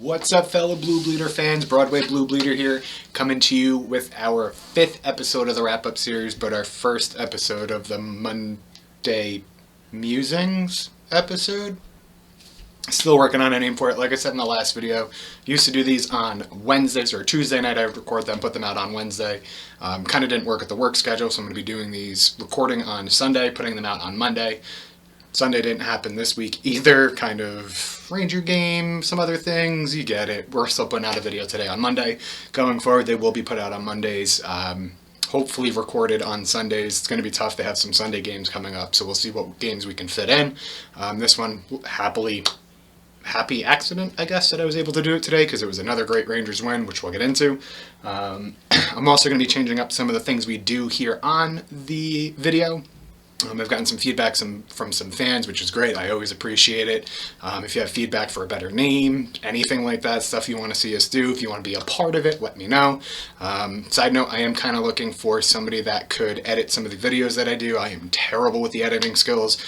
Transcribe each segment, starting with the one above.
What's up, fellow Blue Bleeder fans? Broadway Blue Bleeder here, coming to you with our 5th episode of the wrap-up series, but our first episode of the Monday Musings episode. Still working on a name for it. Like I said in the last video, used to do these on Wednesdays or Tuesday night. I would record them, put them out on Wednesday. Kind of didn't work at the work schedule, so I'm going to be doing these recording on Sunday, putting them out on Monday. Sunday didn't happen this week either. Kind of Ranger game, some other things, you get it. We're still putting out a video today on Monday. Going forward, they will be put out on Mondays. Hopefully recorded on Sundays. It's going to be tough. They have some Sunday games coming up, so we'll see what games we can fit in. This one, happy accident, I guess, that I was able to do it today because it was another great Rangers win, which we'll get into. I'm also going to be changing up some of the things we do here on the video. I've gotten some feedback from some fans, which is great. I always appreciate it. If you have feedback for a better name, anything like that, stuff you want to see us do, if you want to be a part of it, let me know. Side note, I am kind of looking for somebody that could edit some of the videos that I do. I am terrible with the editing skills.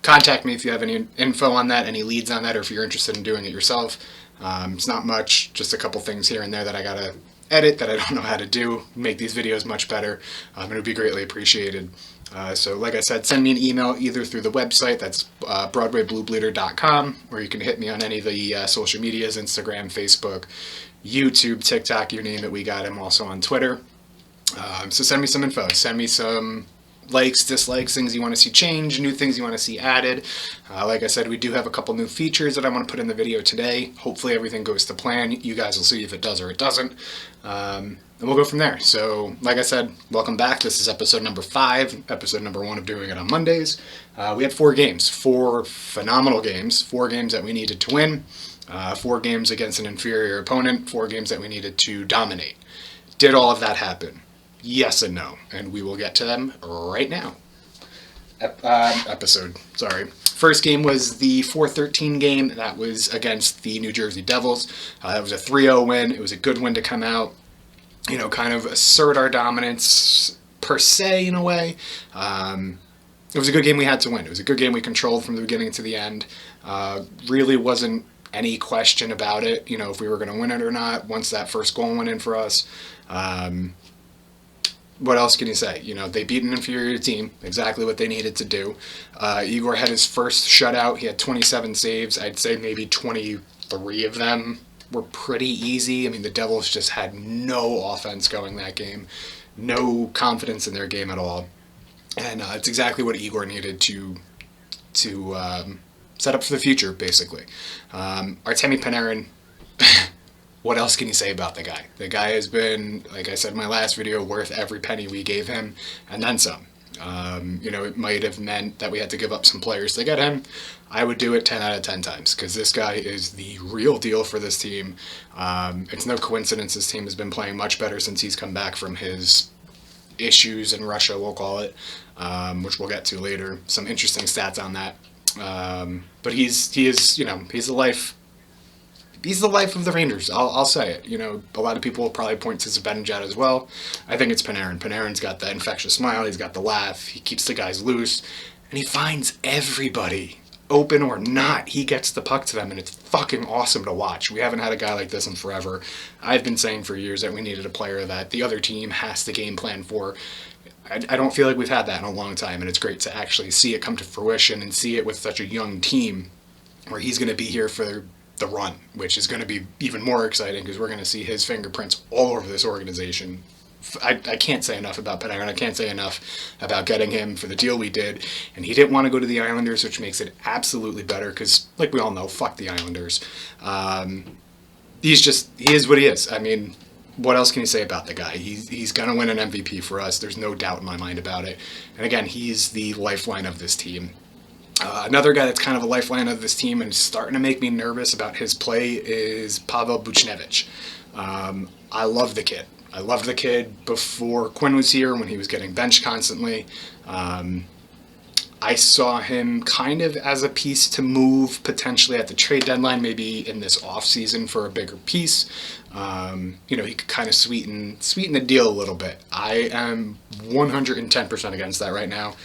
Contact me if you have any info on that, any leads on that, or if you're interested in doing it yourself. It's not much, just a couple things here and there that I gotta edit that I don't know how to do, make these videos much better. It would be greatly appreciated. So like I said, send me an email either through the website, that's BroadwayBlueBleeder.com, or you can hit me on any of the social medias, Instagram, Facebook, YouTube, TikTok, you name it, we got him. Also on Twitter. So send me some info, send me some likes, dislikes, things you want to see change, new things you want to see added. Like I said, we do have a couple new features that I want to put in the video today. Hopefully everything goes to plan. You guys will see if it does or it doesn't. And we'll go from there. So, like I said, welcome back. This is episode number 5, episode number 1 of doing it on Mondays. We had 4 games, 4 phenomenal games, 4 games that we needed to win, 4 games against an inferior opponent, 4 games that we needed to dominate. Did all of that happen? Yes and no, and we will get to them right now. First game was the 4-13 game. That was against the New Jersey Devils. That was a 3-0 win. It was a good win to come out, you know, kind of assert our dominance per se in a way. It was a good game we had to win. It was a good game we controlled from the beginning to the end. Really wasn't any question about it, you know, if we were going to win it or not once that first goal went in for us. What else can you say? You know, they beat an inferior team, exactly what they needed to do. Igor had his first shutout. He had 27 saves. I'd say maybe 23 of them were pretty easy. I mean, the Devils just had no offense going that game, no confidence in their game at all. And it's exactly what Igor needed to set up for the future, basically. Artemi Panarin, what else can you say about the guy? The guy has been, like I said in my last video, worth every penny we gave him, and then some. You know, it might have meant that we had to give up some players to get him. I would do it 10 out of 10 times, because this guy is the real deal for this team. It's no coincidence this team has been playing much better since he's come back from his issues in Russia, we'll call it, which we'll get to later. Some interesting stats on that. But he is, you know, he's the life of the Rangers. I'll say it. You know, a lot of people will probably point to Zibanejad as well. I think it's Panarin. Panarin's got the infectious smile. He's got the laugh. He keeps the guys loose, and he finds everybody, open or not. He gets the puck to them, and it's fucking awesome to watch. We haven't had a guy like this in forever. I've been saying for years that we needed a player that the other team has to game plan for. I don't feel like we've had that in a long time, and it's great to actually see it come to fruition and see it with such a young team, where he's going to be here for the run, which is going to be even more exciting because we're going to see his fingerprints all over this organization. I can't say enough about Panarin. I can't say enough about getting him for the deal we did. And he didn't want to go to the Islanders, which makes it absolutely better because, like we all know, fuck the Islanders. He is what he is. I mean, what else can you say about the guy? He's going to win an MVP for us. There's no doubt in my mind about it. And again, he's the lifeline of this team. Another guy that's kind of a lifeline of this team and starting to make me nervous about his play is Pavel Buchnevich. I love the kid. I loved the kid before Quinn was here when he was getting benched constantly. I saw him kind of as a piece to move potentially at the trade deadline, maybe in this offseason for a bigger piece. You know, he could kind of sweeten the deal a little bit. I am 110% against that right now.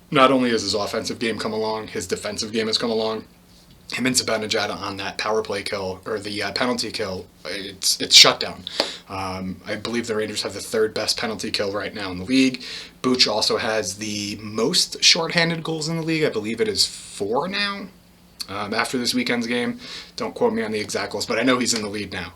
Not only has his offensive game come along, his defensive game has come along. him and Zibanejad on that power play kill, or the penalty kill, it's shut down. I believe the Rangers have the third best penalty kill right now in the league. Booch also has the most shorthanded goals in the league. I believe it is 4 now. After this weekend's game, don't quote me on the exact goals, but I know he's in the lead now.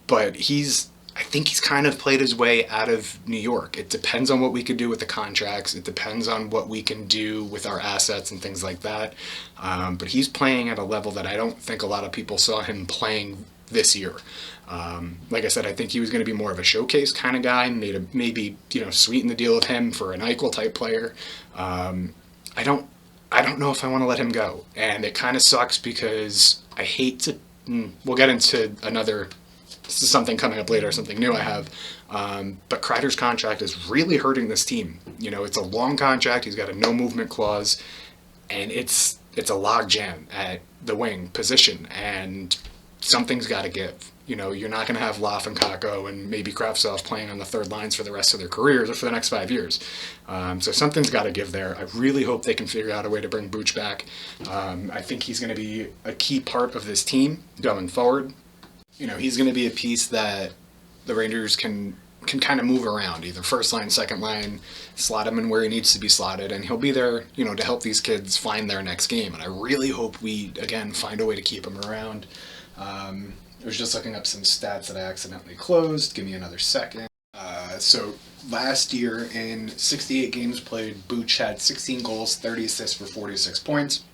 But I think he's kind of played his way out of New York. It depends on what we could do with the contracts. It depends on what we can do with our assets and things like that. But he's playing at a level that I don't think a lot of people saw him playing this year. Like I said, I think he was going to be more of a showcase kind of guy, maybe sweeten the deal with him for an Eichel type player. I don't know if I want to let him go, and it kind of sucks because I hate to. We'll get into something coming up later, something new I have. But Kreider's contract is really hurting this team. It's a long contract. He's got a no movement clause, and it's a log jam at the wing position, and something's got to give. You're not going to have Loff and Kakko and maybe Kravtsov playing on the third lines for the rest of their careers or for the next 5 years. So something's got to give there. I really hope they can figure out a way to bring Booch back. I think he's going to be a key part of this team going forward. He's going to be a piece that the Rangers can kind of move around, either first line, second line, slot him in where he needs to be slotted, and he'll be there, to help these kids find their next game. And I really hope we, again, find a way to keep him around. I was just looking up some stats that I accidentally closed. Give me another second. So last year in 68 games played, Booch had 16 goals, 30 assists for 46 points.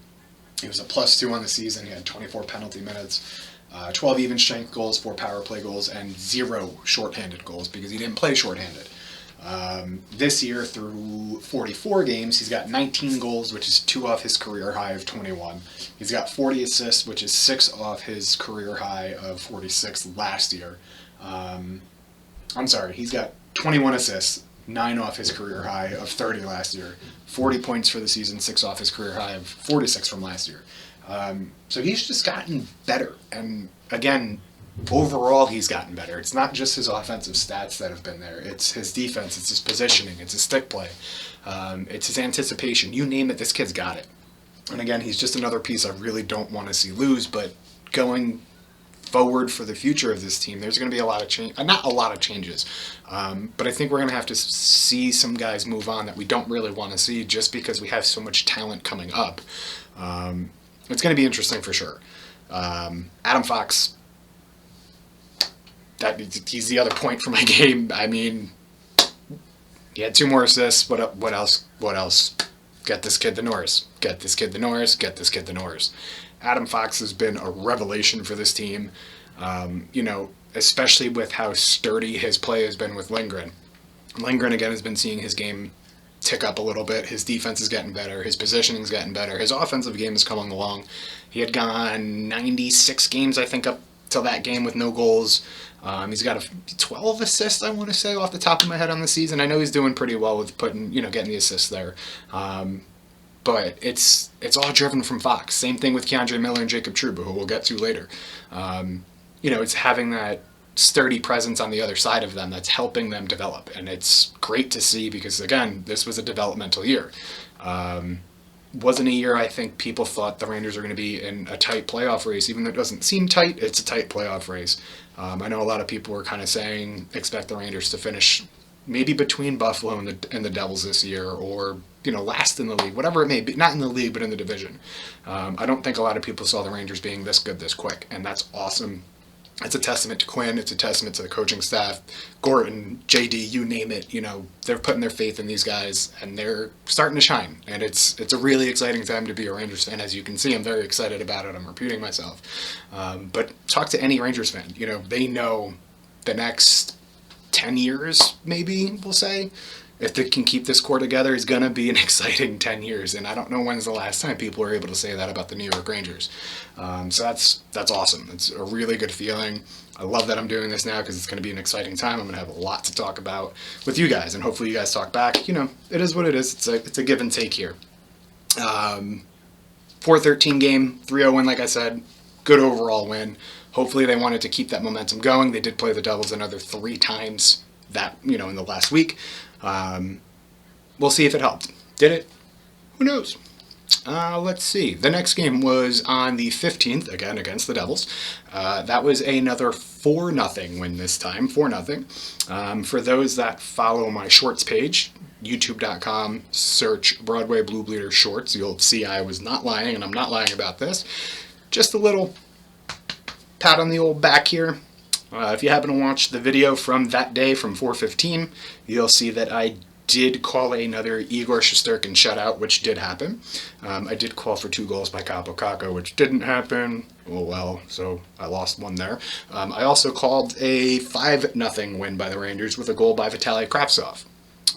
He was a +2 on the season. He had 24 penalty minutes. 12 even strength goals, 4 power play goals, and 0 shorthanded goals because he didn't play shorthanded. This year, through 44 games, he's got 19 goals, which is 2 off his career high of 21. He's got 40 assists, which is 6 off his career high of 46 last year. He's got 21 assists, 9 off his career high of 30 last year. 40 points for the season, 6 off his career high of 46 from last year. So he's just gotten better. And again, overall he's gotten better. It's not just his offensive stats that have been there. It's his defense, it's his positioning, it's his stick play, it's his anticipation. You name it, this kid's got it. And again, he's just another piece I really don't want to see lose, but going forward for the future of this team, there's going to be a lot of change. Not a lot of changes, but I think we're going to have to see some guys move on that we don't really want to see just because we have so much talent coming up. It's going to be interesting for sure. Adam Fox, he's the other point for my game. I mean, he had 2 more assists. What else? Get this kid the Norris. Get this kid the Norris. Get this kid the Norris. Adam Fox has been a revelation for this team, especially with how sturdy his play has been with Lindgren. Lindgren, again, has been seeing his game tick up a little bit. His defense is getting better. His positioning's getting better. His offensive game is coming along. He had gone 96 games, I think, up till that game with no goals. He's got 12 assists, I want to say, off the top of my head on the season. I know he's doing pretty well with getting the assists there. But it's all driven from Fox. Same thing with Keandre Miller and Jacob Trouba, who we'll get to later. It's having that sturdy presence on the other side of them that's helping them develop. And it's great to see because, again, this was a developmental year. Wasn't a year I think people thought the Rangers were going to be in a tight playoff race. Even though it doesn't seem tight, it's a tight playoff race. I know a lot of people were kind of saying expect the Rangers to finish maybe between Buffalo and the Devils this year, or last in the league, whatever it may be. Not in the league, but in the division. I don't think a lot of people saw the Rangers being this good this quick, and that's awesome. It's a testament to Quinn. It's a testament to the coaching staff, Gorton, JD, you name it. They're putting their faith in these guys, and they're starting to shine. And it's a really exciting time to be a Rangers fan. As you can see, I'm very excited about it. I'm repeating myself. But talk to any Rangers fan. They know the next 10 years, maybe, we'll say, if they can keep this core together, is going to be an exciting 10 years. And I don't know when's the last time people were able to say that about the New York Rangers. So that's awesome. It's a really good feeling. I love that I'm doing this now because it's going to be an exciting time. I'm going to have a lot to talk about with you guys, and hopefully you guys talk back. It is what it is. It's a give and take here. 4-13 game, 3-0 win, like I said. Good overall win. Hopefully they wanted to keep that momentum going. They did play the Devils another 3 times in the last week. We'll see if it helped. Did it? Who knows? Let's see. The next game was on the 15th, again against the Devils. That was another 4-0 win this time, 4-0. For those that follow my shorts page, youtube.com, search Broadway Blue Bleeder Shorts. You'll see I was not lying, and I'm not lying about this. Just a little pat on the old back here. If you happen to watch the video from that day from 4:15, you'll see that I did call another Igor Shesterkin shutout, which did happen. I did call for 2 goals by Capo Caco, which didn't happen. Oh well, so I lost one there. I also called a 5-0 win by the Rangers with a goal by Vitaly Kravtsov.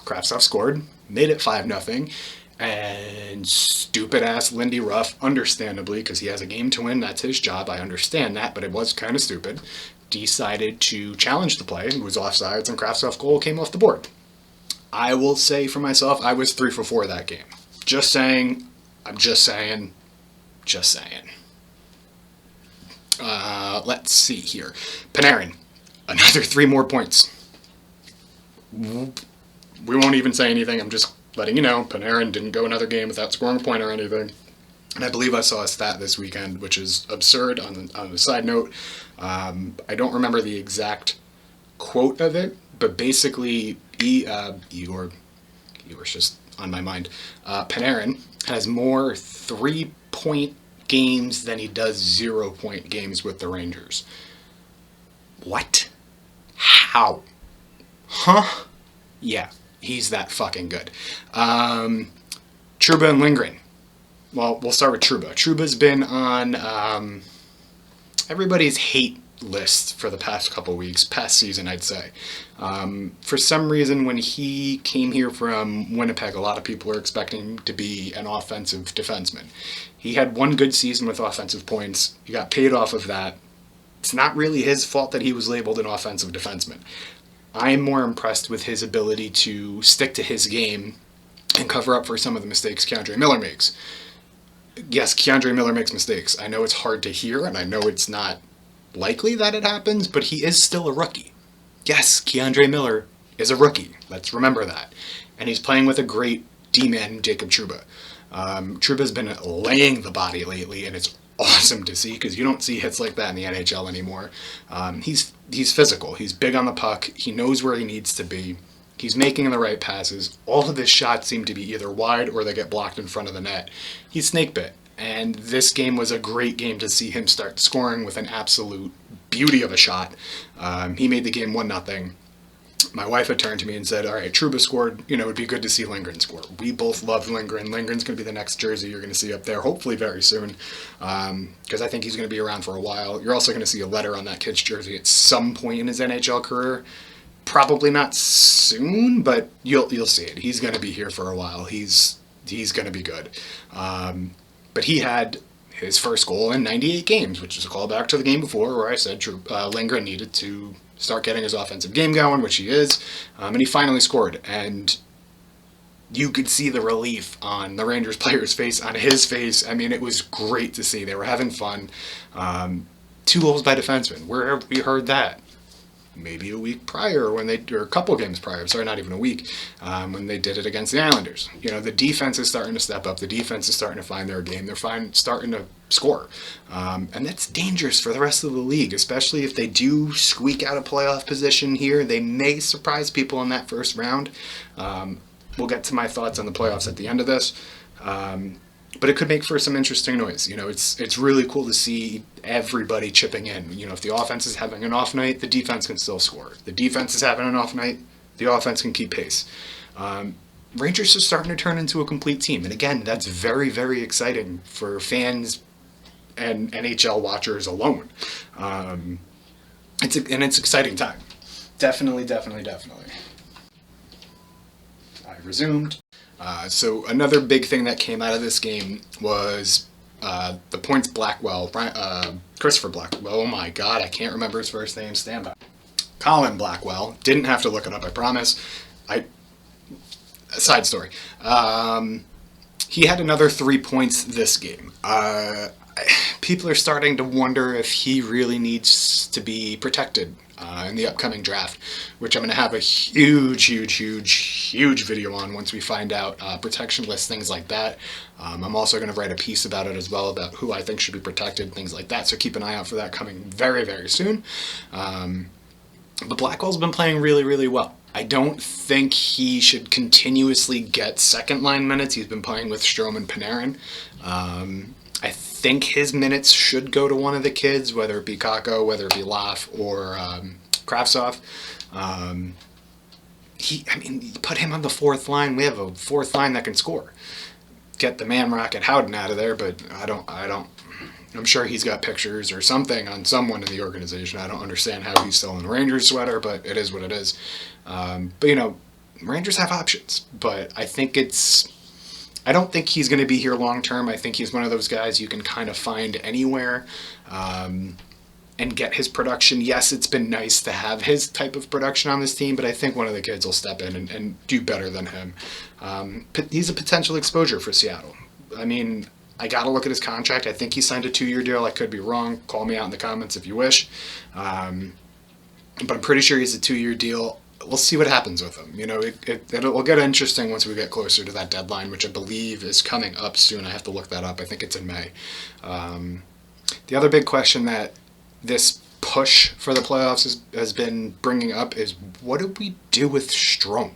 Kravtsov scored, made it 5-0, and stupid-ass Lindy Ruff, understandably, because he has a game to win, that's his job, I understand that, but it was kind of stupid, decided to challenge the play. It was offsides, and Kravtsov's goal came off the board. I will say for myself, I was 3 for 4 that game. Just saying, I'm just saying, just saying. Let's see here. Panarin, another 3 more points. We won't even say anything, I'm just letting you know, Panarin didn't go another game without scoring a point or anything. And I believe I saw a stat this weekend, which is absurd on a side note. I don't remember the exact quote of it, but basically, Igor's just on my mind. Panarin has more 3-point games than he does 0-point games with the Rangers. What? How? Huh? Yeah, he's that fucking good. Trouba and Lindgren. Well, we'll start with Trouba. Trouba's been on everybody's hate list for the past couple weeks, past season, I'd say. For some reason, when he came here from Winnipeg, a lot of people were expecting him to be an offensive defenseman. He had 1 good season with offensive points. He got paid off of that. It's not really his fault that he was labeled an offensive defenseman. I'm more impressed with his ability to stick to his game and cover up for some of the mistakes K'Andre Miller makes. Yes, K'Andre Miller makes mistakes. I know it's hard to hear, and I know it's not likely that it happens, but he is still a rookie. Yes, K'Andre Miller is a rookie. Let's remember that. And he's playing with a great D-man, Jacob Trouba. Trouba's been laying the body lately, and it's awesome to see because you don't see hits like that in the NHL anymore. He's physical. He's big on the puck. He knows where he needs to be. He's making the right passes. All of his shots seem to be either wide or they get blocked in front of the net. He's snake bit. And this game was a great game to see him start scoring with an absolute beauty of a shot. He made the game 1-0. My wife had turned to me and said, all right, Trouba scored. You know, it'd be good to see Lindgren score. We both loved Lindgren. Lindgren's going to be the next jersey you're going to see up there, hopefully very soon, because I think he's going to be around for a while. You're also going to see a letter on that kid's jersey at some point in his NHL career. Probably not soon, but you'll see it. He's going to be here for a while. He's going to be good. But he had his first goal in 98 games, which is a callback to the game before where I said Lindgren needed to start getting his offensive game going, which he is, and he finally scored. And you could see the relief on the Rangers player's face, on his face. I mean, it was great to see. They were having fun. 2 goals by defensemen. Where have we heard that? Maybe a week prior, or a couple games prior, sorry, not even a week, when they did it against the Islanders. You know, the defense is starting to step up. The defense is starting to find their game. They're starting to score. And that's dangerous for the rest of the league, especially if they do squeak out a playoff position here. They may surprise people in that first round. We'll get to my thoughts on the playoffs at the end of this. But it could make for some interesting noise. You know, it's really cool to see everybody chipping in. You know, if the offense is having an off night, the defense can still score. If the defense is having an off night, the offense can keep pace. Rangers are starting to turn into a complete team. And again, that's very, very exciting for fans and NHL watchers alone. It's an exciting time. Definitely. I resumed. So another big thing that came out of this game was the points Blackwell, Christopher Blackwell, oh my god, I can't remember his first name, stand by. Colin Blackwell, didn't have to look it up, I promise. Side story. He had another 3 points this game. people are starting to wonder if he really needs to be protected in the upcoming draft, which I'm going to have a huge video on once we find out protection lists, things like that. I'm also going to write a piece about it as well, about who I think should be protected, things like that. So keep an eye out for that coming very soon. But Blackwell's been playing really well. I don't think he should continuously get second line minutes. He's been playing with Strome and Panarin. I think his minutes should go to one of the kids, whether it be Kakko, whether it be Laf or Kravtsov. You put him on the fourth line. We have a fourth line that can score. Get the man Rocket Howden out of there, but I don't. I'm sure he's got pictures or something on someone in the organization. I don't understand how he's still in a Rangers sweater, but it is what it is. But Rangers have options, but I don't think he's going to be here long term. I think he's one of those guys you can kind of find anywhere and get his production. Yes, it's been nice to have his type of production on this team, but I think one of the kids will step in and do better than him. He's a potential exposure for Seattle. I got to look at his contract. I think he signed a 2-year deal. I could be wrong. Call me out in the comments if you wish. But I'm pretty sure he's a 2-year deal. We'll see what happens with him. It'll get interesting once we get closer to that deadline, which I believe is coming up soon. I have to look that up. I think it's in May. The other big question that this push for the playoffs has been bringing up is, what do we do with Strome?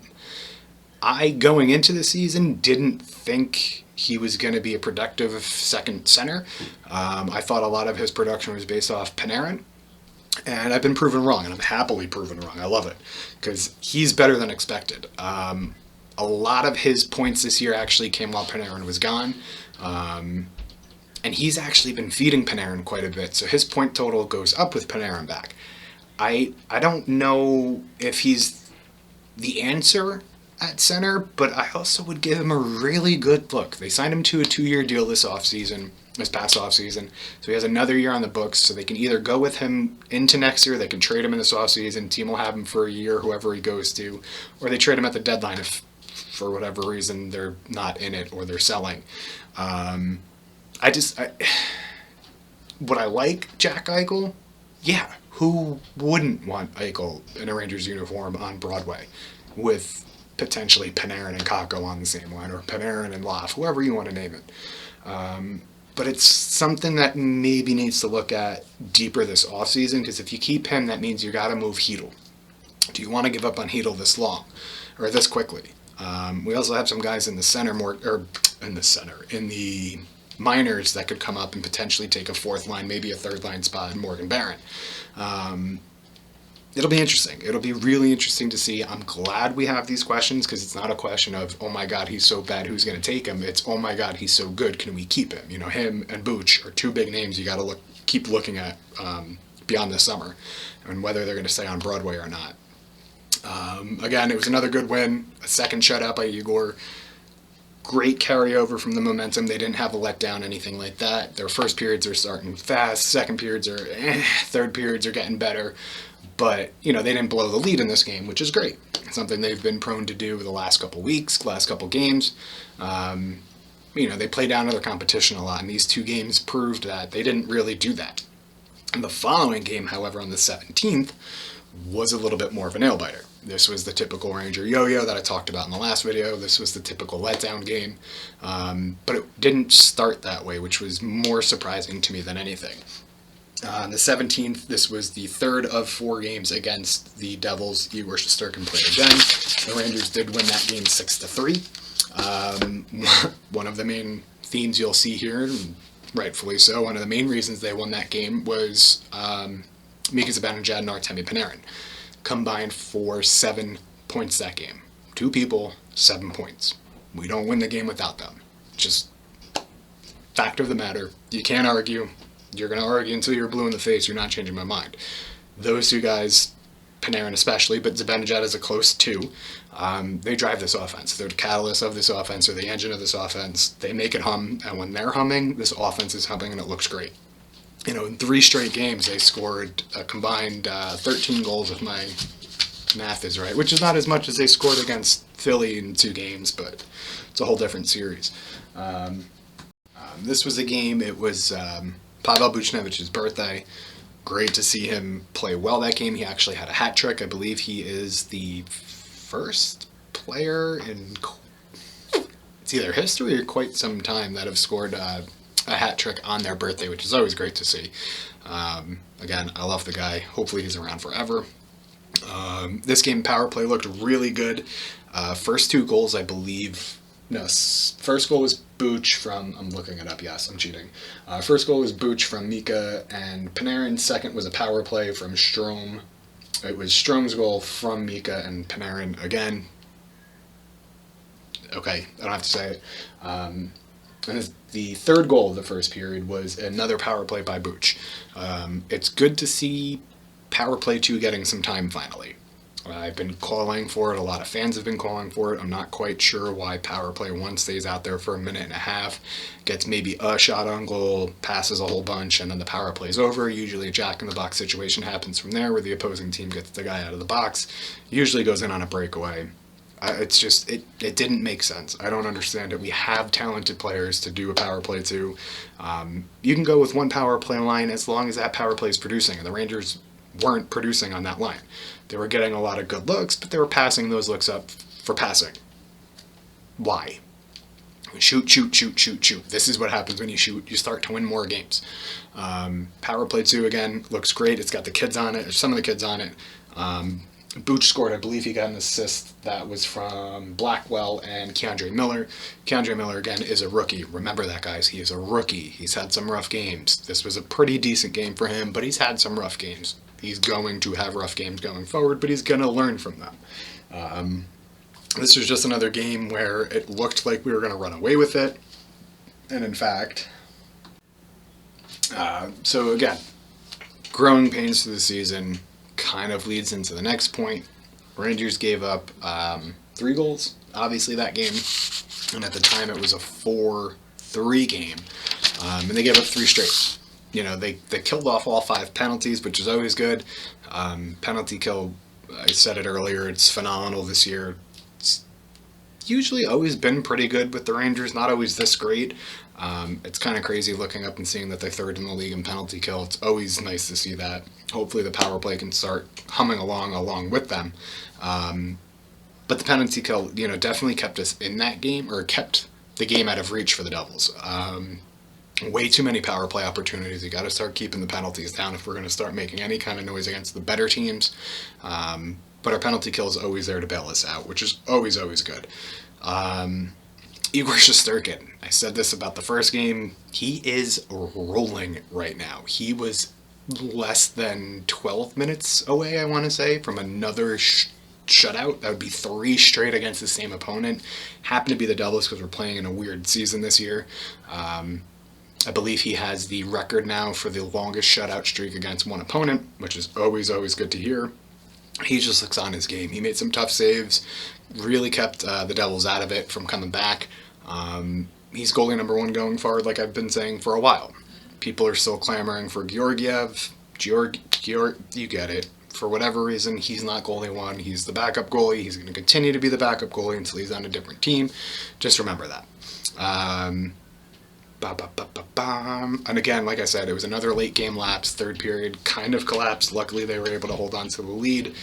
Going into the season, didn't think he was going to be a productive second center. I thought a lot of his production was based off Panarin. And I've been proven wrong, and I'm happily proven wrong. I love it, because he's better than expected. A lot of his points this year actually came while Panarin was gone. And he's actually been feeding Panarin quite a bit, so his point total goes up with Panarin back. I don't know if he's the answer at center, but I also would give him a really good look. They signed him to a 2-year deal this past offseason, so he has another year on the books, so they can either go with him into next year, they can trade him in this offseason, team will have him for a year, whoever he goes to, or they trade him at the deadline if for whatever reason they're not in it or they're selling. Would I like Jack Eichel? Yeah, who wouldn't want Eichel in a Rangers uniform on Broadway with potentially Panarin and Kakko on the same line, or Panarin and Laf, whoever you want to name it. But it's something that maybe needs to look at deeper this offseason, because if you keep him, that means you got to move Hedl. Do you want to give up on Hedl this long, or this quickly? We also have some guys in the minors that could come up and potentially take a fourth line, maybe a third line spot in Morgan Barron. It'll be interesting. It'll be really interesting to see. I'm glad we have these questions, because it's not a question of, oh my God, he's so bad, who's going to take him? It's, oh my God, he's so good, can we keep him? Him and Booch are two big names you got to keep looking at beyond this summer, and whether they're going to stay on Broadway or not. Again, it was another good win, a second shutout by Igor. Great carryover from the momentum. They didn't have a letdown, anything like that. Their first periods are starting fast, second periods are third periods are getting better. But, they didn't blow the lead in this game, which is great. It's something they've been prone to do the last couple weeks, last couple games. They play down to their competition a lot, and these two games proved that they didn't really do that. And the following game, however, on the 17th, was a little bit more of a nail-biter. This was the typical Ranger yo-yo that I talked about in the last video. This was the typical letdown game. But it didn't start that way, which was more surprising to me than anything. On the 17th, this was the third of 4 games against the Devils. Igor Shesterkin played again. The Rangers did win that game 6-3. One of the main themes you'll see here, and rightfully so, one of the main reasons they won that game was Mika Zibanejad and Artemi Panarin combined for 7 points that game. 2 people, 7 points. We don't win the game without them. Just fact of the matter. You can't argue. You're going to argue until you're blue in the face. You're not changing my mind. Those 2 guys, Panarin especially, but Zibanejad is a close 2. They drive this offense. They're the catalyst of this offense, or the engine of this offense. They make it hum, and when they're humming, this offense is humming, and it looks great. In 3 straight games, they scored a combined 13 goals, if my math is right, which is not as much as they scored against Philly in 2 games, but it's a whole different series. This was a game, it was Pavel Buchnevich's birthday. Great to see him play well that game. He actually had a hat trick. I believe he is the first player in it's either history or quite some time that have scored a hat trick on their birthday, which is always great to see. Again, I love the guy. Hopefully he's around forever. This game, power play looked really good. First two goals, I believe. No, first goal was Booch from. I'm looking it up. Yes, I'm cheating. First goal was Booch from Mika and Panarin. Second was a power play from Strome. It was Strome's goal from Mika and Panarin again. Okay, I don't have to say it. And the third goal of the first period was another power play by Booch. It's good to see power play 2 getting some time finally. I've been calling for it. A lot of fans have been calling for it. I'm not quite sure why power play 1 stays out there for a minute and a half, gets maybe a shot on goal, passes a whole bunch, and then the power play's over. Usually a jack-in-the-box situation happens from there where the opposing team gets the guy out of the box, usually goes in on a breakaway. It's just, it didn't make sense. I don't understand it. We have talented players to do a power play 2. You can go with 1 power play line as long as that power play is producing, and the Rangers weren't producing on that line. They were getting a lot of good looks, but they were passing those looks up for passing. Why? Shoot, shoot, shoot, shoot, shoot. This is what happens when you shoot. You start to win more games. Power play 2, again, looks great. It's got the kids on it, or some of the kids on it. Booch scored, I believe he got an assist that was from Blackwell and Keandre Miller. Keandre Miller, again, is a rookie. Remember that, guys. He is a rookie. He's had some rough games. This was a pretty decent game for him, but he's had some rough games. He's going to have rough games going forward, but he's going to learn from them. This was just another game where it looked like we were going to run away with it. And in fact, so again, growing pains through the season kind of leads into the next point. Rangers gave up 3 goals, obviously, that game. And at the time, it was a 4-3 game. And they gave up 3 straight. You know, they killed off all 5 penalties, which is always good. Penalty kill, I said it earlier, it's phenomenal this year. It's usually always been pretty good with the Rangers, not always this great. It's kind of crazy looking up and seeing that they're 3rd in the league in penalty kill. It's always nice to see that. Hopefully the power play can start humming along with them. But the penalty kill, you know, definitely kept us in that game, or kept the game out of reach for the Devils. Way too many power play opportunities. You got to start keeping the penalties down if we're going to start making any kind of noise against the better teams. But our penalty kill is always there to bail us out, which is always good. Igor Shesterkin, I said this about the first game. He is rolling right now. He was less than 12 minutes away, I want to say, from another shutout. That would be 3 straight against the same opponent. Happened to be the Devils because we're playing in a weird season this year. I believe he has the record now for the longest shutout streak against one opponent, which is always good to hear. He just looks on his game. He made some tough saves, really kept the Devils out of it from coming back. He's goalie number 1 going forward, like I've been saying for a while. People are still clamoring for Georgiev. You get it. For whatever reason, he's not goalie 1. He's the backup goalie. He's going to continue to be the backup goalie until he's on a different team. Just remember that. And again, like I said, it was another late game lapse. 3rd period kind of collapsed. Luckily, they were able to hold on to the lead.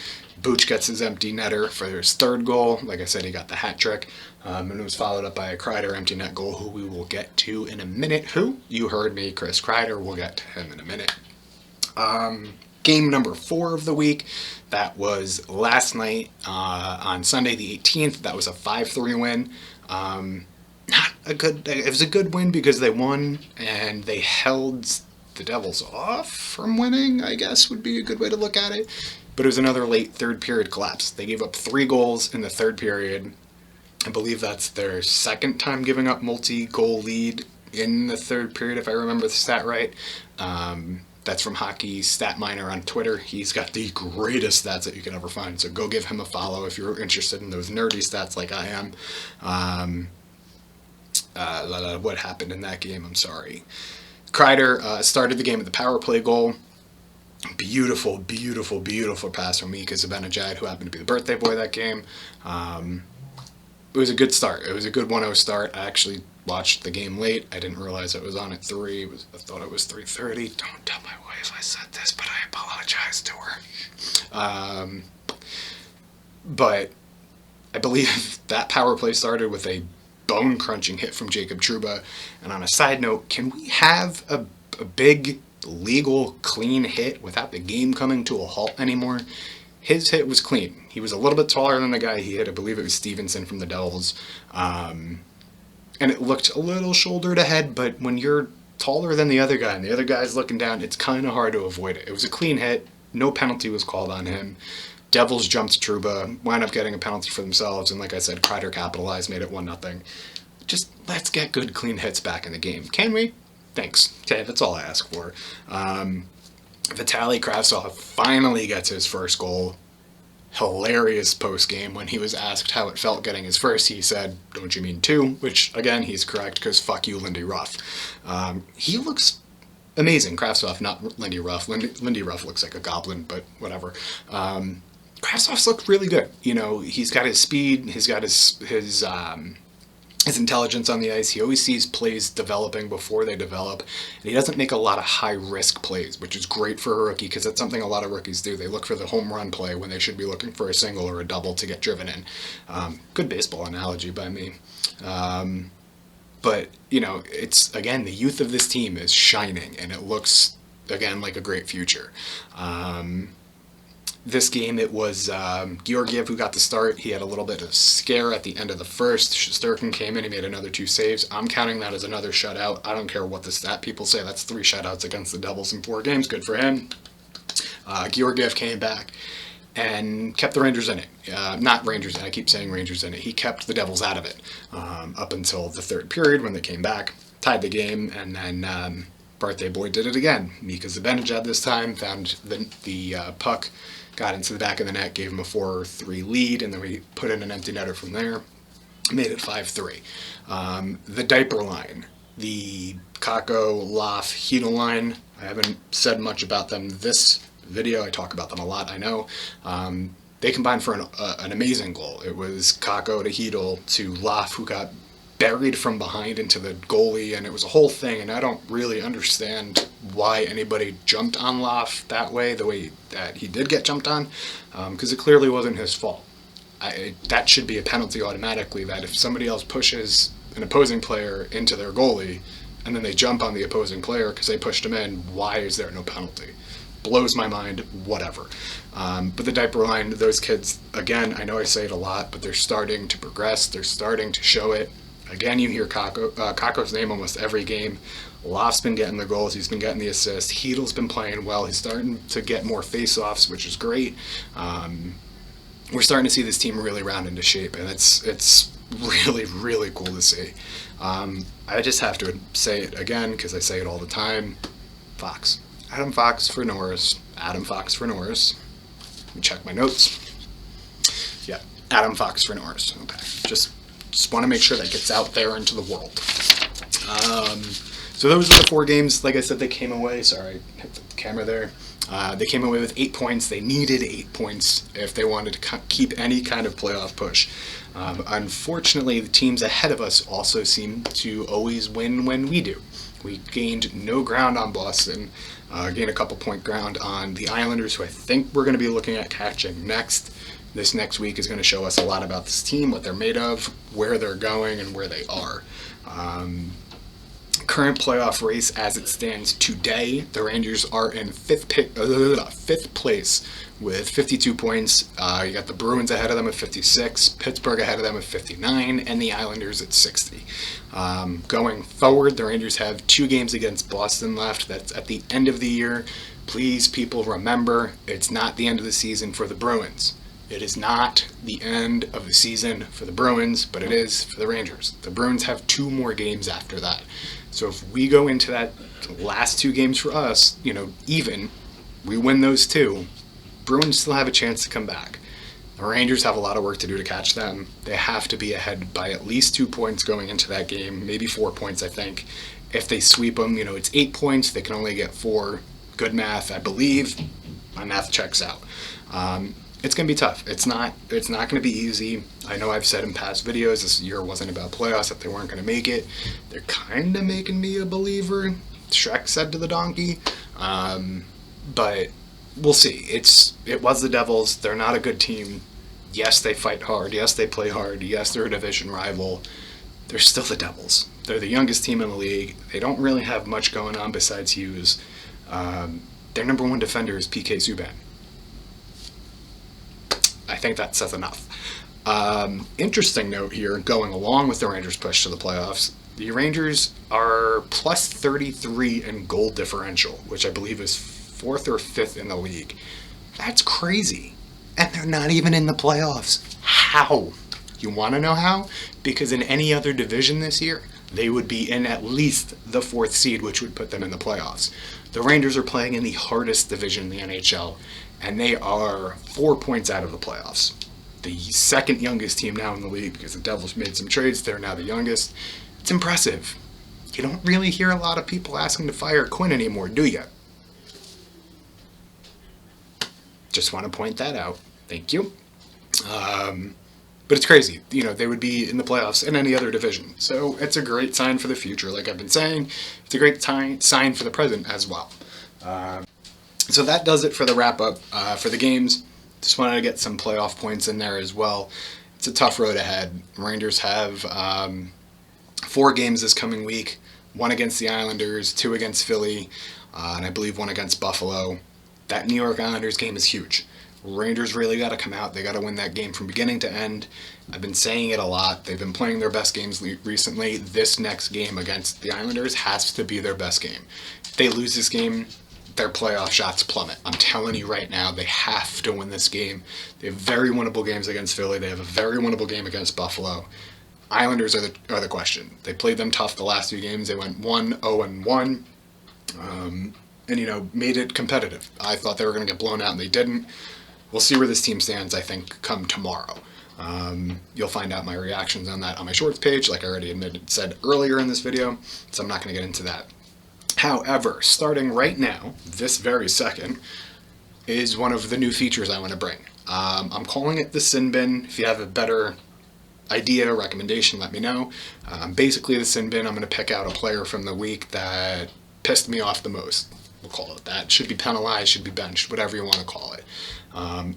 Booch gets his empty netter for his 3rd goal. Like I said, he got the hat trick. And it was followed up by a Kreider empty net goal, who we will get to in a minute. Who? You heard me, Chris Kreider. We'll get to him in a minute. Game number 4 of the week. That was last night on Sunday the 18th. That was a 5-3 win. It was a good win because they won and they held the Devils off from winning, I guess would be a good way to look at it. But it was another late 3rd period collapse. They gave up 3 goals in the 3rd period. I believe that's their 2nd time giving up multi-goal lead in the 3rd period, if I remember the stat right. That's from Hockey Stat Miner on Twitter. He's got the greatest stats that you can ever find, so go give him a follow if you're interested in those nerdy stats like I am. What happened in that game? I'm sorry. Kreider started the game with the power play goal. Beautiful pass from Mika Zibanejad, who happened to be the birthday boy that game. It was a good start. It was a good 1-0 start. I actually watched the game late. I didn't realize it was on at 3. I thought it was 3:30. Don't tell my wife I said this, but I apologize to her. But I believe that power play started with a bone-crunching hit from Jacob Trouba. And on a side note, can we have a big, legal, clean hit without the game coming to a halt anymore? His hit was clean. He was a little bit taller than the guy he hit. I believe it was Stevenson from the Devils. And it looked a little shoulder to head, but when you're taller than the other guy and the other guy's looking down, it's kind of hard to avoid it. It was a clean hit. No penalty was called on him. Devils jumped Trouba, wound up getting a penalty for themselves, and like I said, Kreider capitalized, made it 1-0. Just let's get good, clean hits back in the game. Can we? Thanks. Okay, that's all I ask for. Vitaly Kravtsov finally gets his first goal. Hilarious post-game when he was asked how it felt getting his first. He said, "Don't you mean 2?" Which, again, he's correct, because fuck you, Lindy Ruff. He looks amazing. Kravtsov, not Lindy Ruff. Lindy Ruff looks like a goblin, but whatever. Kravtsov's looked really good. You know, he's got his speed, he's got his intelligence on the ice. He always sees plays developing before they develop, and he doesn't make a lot of high-risk plays, which is great for a rookie, because that's something a lot of rookies do. They look for the home run play when they should be looking for a single or a double to get driven in. Good baseball analogy by me. But, you know, it's, again, the youth of this team is shining, and it looks, again, like a great future. This game, it was Georgiev who got the start. He had a little bit of scare at the end of the first. Shesterkin came in, he made another 2 saves. I'm counting that as another shutout. I don't care what the stat people say. That's 3 shutouts against the Devils in 4 games. Good for him. Georgiev came back and kept the Rangers in it. Not Rangers in it, I keep saying Rangers in it. He kept the Devils out of it up until the 3rd period when they came back, tied the game, and then Birthday Boy did it again. Mika Zibanejad this time found the puck, got into the back of the net, gave him a 4-3 lead, and then we put in an empty netter from there, made it 5-3. The diaper line, the Kakko, Loff, Hedel line, I haven't said much about them this video. I talk about them a lot, I know. They combined for an amazing goal. It was Kakko to Hedel to Loff, who got buried from behind into the goalie, and it was a whole thing, and I don't really understand why anybody jumped on Loff that way, the way that he did get jumped on, because it clearly wasn't his fault. That should be a penalty automatically, that if somebody else pushes an opposing player into their goalie, and then they jump on the opposing player because they pushed him in, why is there no penalty? Blows my mind, whatever. But the diaper line, those kids, again, I know I say it a lot, but they're starting to progress, they're starting to show it. Again, you hear Kakko's name almost every game. Loff's been getting the goals, he's been getting the assists. Hedel's been playing well, he's starting to get more face-offs, which is great. We're starting to see this team really round into shape, and it's really, really cool to see. I just have to say it again, because I say it all the time. Fox. Adam Fox for Norris. Adam Fox for Norris. Let me check my notes. Yeah, Adam Fox for Norris. Okay, just want to make sure that gets out there into the world. So those are the 4 games. Like I said, they came away. Sorry, hit the camera there. They came away with 8 points. They needed 8 points if they wanted to keep any kind of playoff push. Unfortunately, the teams ahead of us also seem to always win when we do. We gained no ground on Boston, gained a couple point ground on the Islanders, who I think we're going to be looking at catching next. This next week is going to show us a lot about this team, what they're made of, where they're going, and where they are. Current playoff race as it stands today, the Rangers are in 5th place with 52 points. You got the Bruins ahead of them at 56, Pittsburgh ahead of them at 59, and the Islanders at 60. Going forward, the Rangers have 2 games against Boston left. That's at the end of the year. Please, people, remember, it's not the end of the season for the Bruins. It is not the end of the season for the Bruins, but it is for the Rangers. The Bruins have 2 more games after that. So if we go into that last 2 games for us, even, we win those 2, Bruins still have a chance to come back. The Rangers have a lot of work to do to catch them. They have to be ahead by at least 2 points going into that game, maybe 4 points, I think. If they sweep them, it's 8 points. They can only get 4. Good math, I believe. My math checks out. It's going to be tough. It's not going to be easy. I know I've said in past videos this year wasn't about playoffs, that they weren't going to make it. They're kind of making me a believer, Shrek said to the donkey. But we'll see. It was the Devils. They're not a good team. Yes, they fight hard. Yes, they play hard. Yes, they're a division rival. They're still the Devils. They're the youngest team in the league. They don't really have much going on besides Hughes. Their number one defender is PK Subban. I think that says enough. Interesting note here, going along with the Rangers' push to the playoffs, the Rangers are plus 33 in goal differential, which I believe is 4th or 5th in the league. That's crazy. And they're not even in the playoffs. How? You want to know how? Because in any other division this year, they would be in at least the 4th seed, which would put them in the playoffs. The Rangers are playing in the hardest division in the NHL, and they are 4 points out of the playoffs. The second youngest team now in the league, because the Devils made some trades, they're now the youngest. It's impressive. You don't really hear a lot of people asking to fire Quinn anymore, do you? Just want to point that out. Thank you. But it's crazy. They would be in the playoffs in any other division. So it's a great sign for the future, like I've been saying. It's a great sign for the present as well. So that does it for the wrap-up for the games. Just wanted to get some playoff points in there as well. It's a tough road ahead. Rangers have 4 games this coming week. 1 against the Islanders, 2 against Philly, and I believe 1 against Buffalo. That New York Islanders game is huge. Rangers really got to come out. They got to win that game from beginning to end. I've been saying it a lot. They've been playing their best games recently. This next game against the Islanders has to be their best game. If they lose this game, their playoff shots plummet. I'm telling you right now, they have to win this game. They have very winnable games against Philly. They have a very winnable game against Buffalo. Islanders are the question. They played them tough the last 2 games. They went 1-0-1. And made it competitive. I thought they were going to get blown out, and they didn't. We'll see where this team stands, I think, come tomorrow. You'll find out my reactions on that on my shorts page, like I already said earlier in this video, so I'm not going to get into that. However, starting right now, this very second, is one of the new features I want to bring. I'm calling it the Sin Bin. If you have a better idea, recommendation, let me know. Basically, the Sin Bin, I'm going to pick out a player from the week that pissed me off the most. We'll call it that. Should be penalized, should be benched, whatever you want to call it.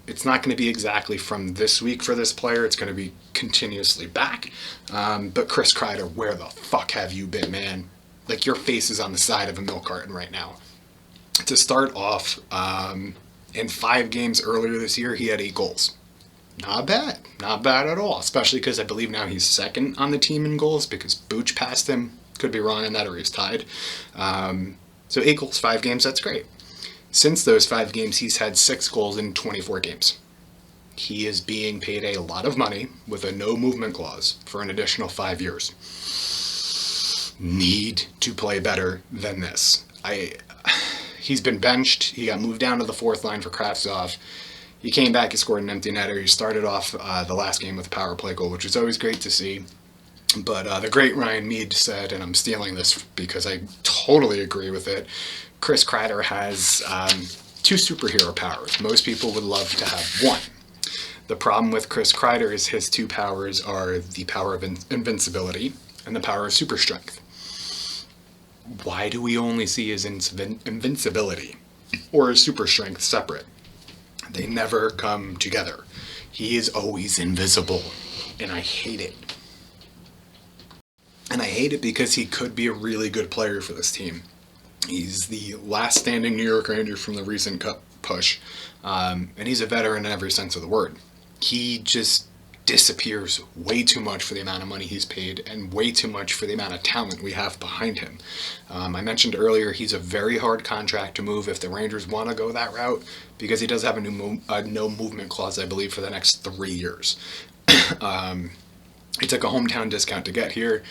It's not going to be exactly from this week for this player. It's going to be continuously back. But Chris Kreider, where the fuck have you been, man? Like, your face is on the side of a milk carton right now. To start off, in 5 games earlier this year, he had 8 goals. Not bad. Not bad at all. Especially because I believe now he's second on the team in goals because Booch passed him. Could be wrong on that, or he's tied. So 8 goals, 5 games, that's great. Since those 5 games, he's had 6 goals in 24 games. He is being paid a lot of money with a no movement clause for an additional 5 years. Need to play better than this. He's been benched. He got moved down to the 4th line for Kravtsov. He came back, he scored an empty netter. He started off the last game with a power play goal, which was always great to see. But the great Ryan Mead said, and I'm stealing this because I totally agree with it, Chris Kreider has 2 superhero powers. Most people would love to have 1. The problem with Chris Kreider is his 2 powers are the power of invincibility and the power of super strength. Why do we only see his invincibility or his super strength separate? They never come together. He is always invisible, and I hate it. And I hate it because he could be a really good player for this team. He's the last standing New York Ranger from the recent Cup push, and he's a veteran in every sense of the word. He just disappears way too much for the amount of money he's paid and way too much for the amount of talent we have behind him. I mentioned earlier he's a very hard contract to move if the Rangers want to go that route because he does have a no movement clause, I believe, for the next 3 years. He took a hometown discount to get here.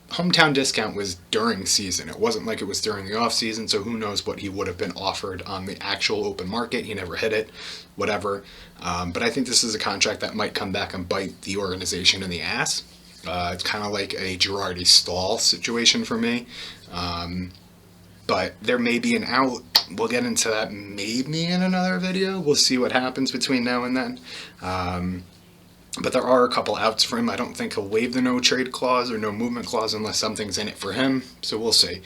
Hometown discount was during season. It wasn't like it was during the off season, so who knows what he would have been offered on the actual open market. He never hit it, whatever. But I think this is a contract that might come back and bite the organization in the ass. It's kind of like a Girardi Staal situation for me. But there may be an out we'll get into that maybe in another video. We'll see what happens between now and then. But there are a couple outs for him. I don't think he'll waive the no trade clause or no movement clause unless something's in it for him. So we'll see.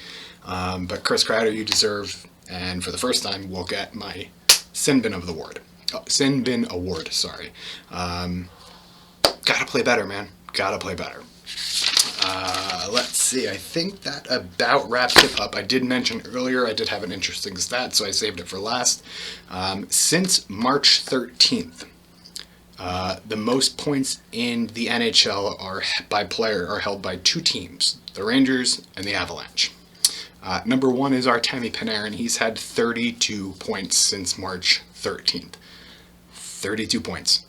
But Chris Kreider, you deserve, and for the first time, we'll get my Sin Bin of the award. Oh, Sin Bin Award, sorry. Gotta play better, man. Gotta play better. Let's see. I think that about wraps it up. I did mention earlier I did have an interesting stat, so I saved it for last. Since March 13th, the most points in the NHL are by player are held by two teams, the Rangers and the Avalanche. Number one is Artemi Panarin. He's had 32 points since March 13th. 32 points.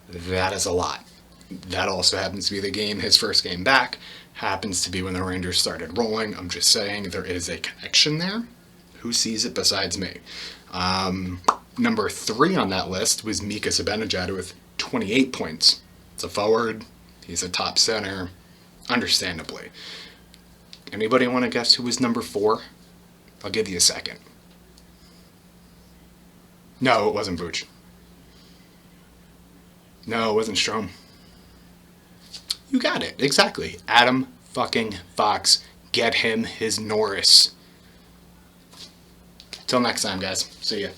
That is a lot. That also happens to be the game, his first game back, happens to be when the Rangers started rolling. I'm just saying there is a connection there. Who sees it besides me? Number 3 on that list was Mika Zibanejad with 28 points. It's a forward. He's a top center. Understandably. Anybody want to guess who was number 4? I'll give you a second. No, it wasn't Vooch. No, it wasn't Strome. You got it, exactly. Adam fucking Fox. Get him his Norris. Till next time, guys. See ya.